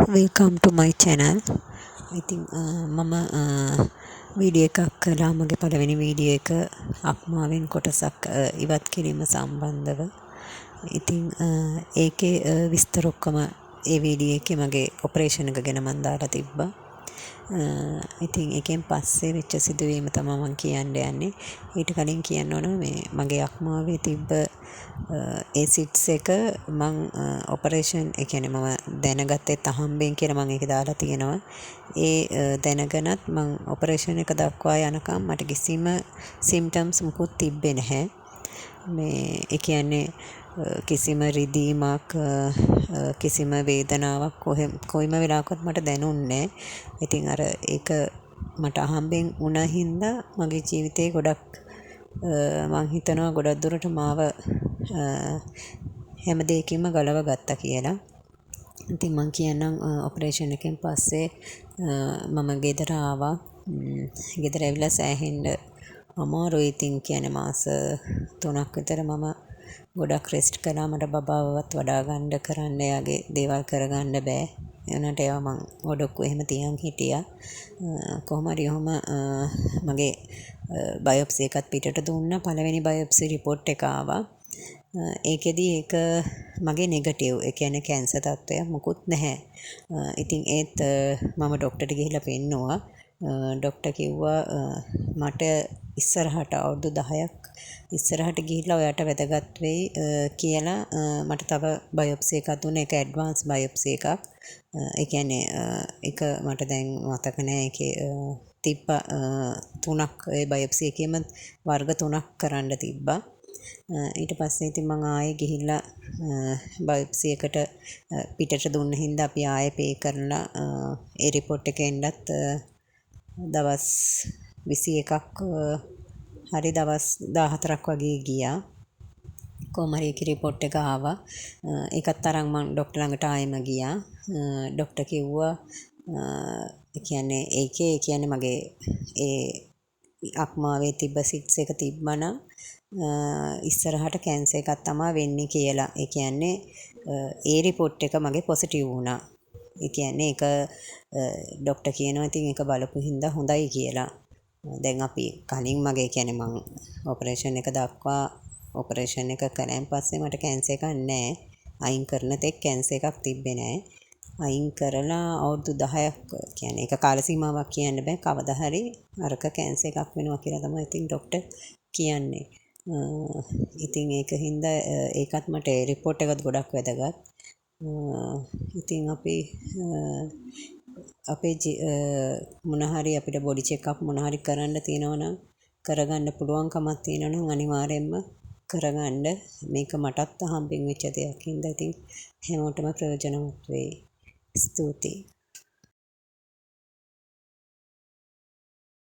Welcome to my channel. ඉතින් මම video එකක් කළා මගේ පළවෙනි වීඩියෝ එක අක්මාවෙන් කොටසක් ඉවත් කිරීම සම්බන්ධව. ඉතින් ඒකේ විස්තර ඔක්කොම ඒ වීඩියෝ එකේ මගේ ඔපරේෂන් එක ගැන මම දාලා තිබ්බා. ඉතින් එකෙන් පස්සේ වෙච්ච සිදුවීම තමයි මම කියන්න යන්නේ. ඊට කලින් කියන්න ඕන මේ මගේ අක්මාවේ තිබ්බ ඒ සිට්ස් එක මං ඔපරේෂන් ඒ කියන්නේ මම දැනගත්තේ තහම්බෙන් කියලා මම ඒක දාලා තියෙනවා. ඒ දැනගෙනත් මං ඔපරේෂන් එක දක්වා යනකම් මට කිසිම සිම්ප්ටම්ස් මුකුත් තිබ්බේ නැහැ. මේ ඒ කියන්නේ කිසිම රිදීමක් කිසිම වේදනාවක් කොයිම වෙලාවකවත් මට දැනුන්නේ නැහැ. ඉතින් අර ඒක මට අහම්බෙන් වුණ හින්දා මගේ ජීවිතේ ගොඩක් මං හිතනවා ගොඩක් දුරට මාව හැම දෙයකින්ම ගලව ගත්තා කියලා. ඉතින් මං කියන්නම් ඔපරේෂන් එකෙන් පස්සේ මම ගෙදර ආවා. ගෙදර ඇවිල්ලා සෑහෙන්න අමාරුයි. ඉතින් කියන්නේ මාස 3ක් විතර මම ගොඩක් රෙස්ට් කළා. මට බබාවවත් වඩා ගන්න කරන්න එයාගේ දේවල් කරගන්න බෑ. එනට ඒවා මං ඔඩොක්කු එහෙම තියන් හිටියා. කොහොම හරි ඔහම මගේ බයොප්සි එකත් පිටට දුන්නා. පළවෙනි බයොප්සි රිපෝට් එක ආවා. ඒකෙදි ඒක මගේ නෙගටිව්. ඒ කියන්නේ කැන්සර් තත්ත්වයක් මුකුත් නැහැ. ඉතින් ඒත් මම ඩොක්ටර්ට ගිහිල්ලා පෙන්නුවා. ඩොක්ටර් කිව්වා මට ඉස්සරහට අවුරුදු 10ක් ඉස්සරහට ගිහිල්ලා ඔයාට වැදගත් වෙයි කියලා මට තව බයොප්සි එකක් දුන්නා. ඒක ඇඩ්වාන්ස් බයොප්සි එකක්. ඒ කියන්නේ ඒක මට දැන් මතක නැහැ. ඒකේ තිබ්බා 3ක් ඒ බයොප්සි එකේම වර්ග 3ක් කරන්න තිබ්බා. ඊට පස්සේ ඉතින් මං ආයේ ගිහිල්ලා බයොප්සි එකට පිටට දුන්න හින්දා අපි ආයේ පේ කරලා ඒ රිපෝට් එක එන්නත් දවස් 21ක් හරි දවස් 14ක් වගේ ගියා. කොහොම හරි ඒක රිපෝට් එක ආවා. ඒකත් අරන් මං ડોක්ටර් ළඟට ආයෙම ගියා. ડોක්ටර් කිව්වා ඒ කියන්නේ මගේ ඒ අක්මාවේ තිබ්බ සිට්ස් එක තිබ්බනම් ඉස්සරහට කැන්සර් එකක් තමයි වෙන්නේ කියලා. ඒ කියන්නේ ඒ රිපෝට් එක මගේ පොසිටිව් වුණා. ඒ කියන්නේ ඒක ડોක්ටර් කියනවා ඉතින් ඒක බලපු හින්දා හොඳයි කියලා. දැන් අපි කලින් මගේ කියන්නේ මං ඔපරේෂන් එක දක්වා ඔපරේෂන් එක කරන් පස්සේ මට කැන්සර් එකක් නැහැ. අයින් කරන තෙක් කැන්සර් එකක් තිබ්බේ නැහැ. අයින් කරලා අවුරුදු 10ක් කියන්නේ ඒක කාල සීමාවක් කියන්න බෑ. කවදා හරි අරක කැන්සර් එකක් වෙනවා කියලා තමයි ඉතින් ડોක්ටර් කියන්නේ. ඉතින් ඒක හින්දා ඒකත් මට රිපෝට් එකත් ගොඩක් වැදගත්. ඉතින් අපි අපේ මොන හරි අපිට බොඩි චෙක් අප් මොන හරි කරන්න තියෙනවා නම් කරගන්න පුළුවන්කමක් තියෙනවා නම් අනිවාර්යයෙන්ම කරගන්න. මේක මටත් හම්බෙන් වෙච්ච දෙයක් හින්දා ඉතින් හැමෝටම ප්‍රයෝජනවත් වෙයි. ස්තුතියි.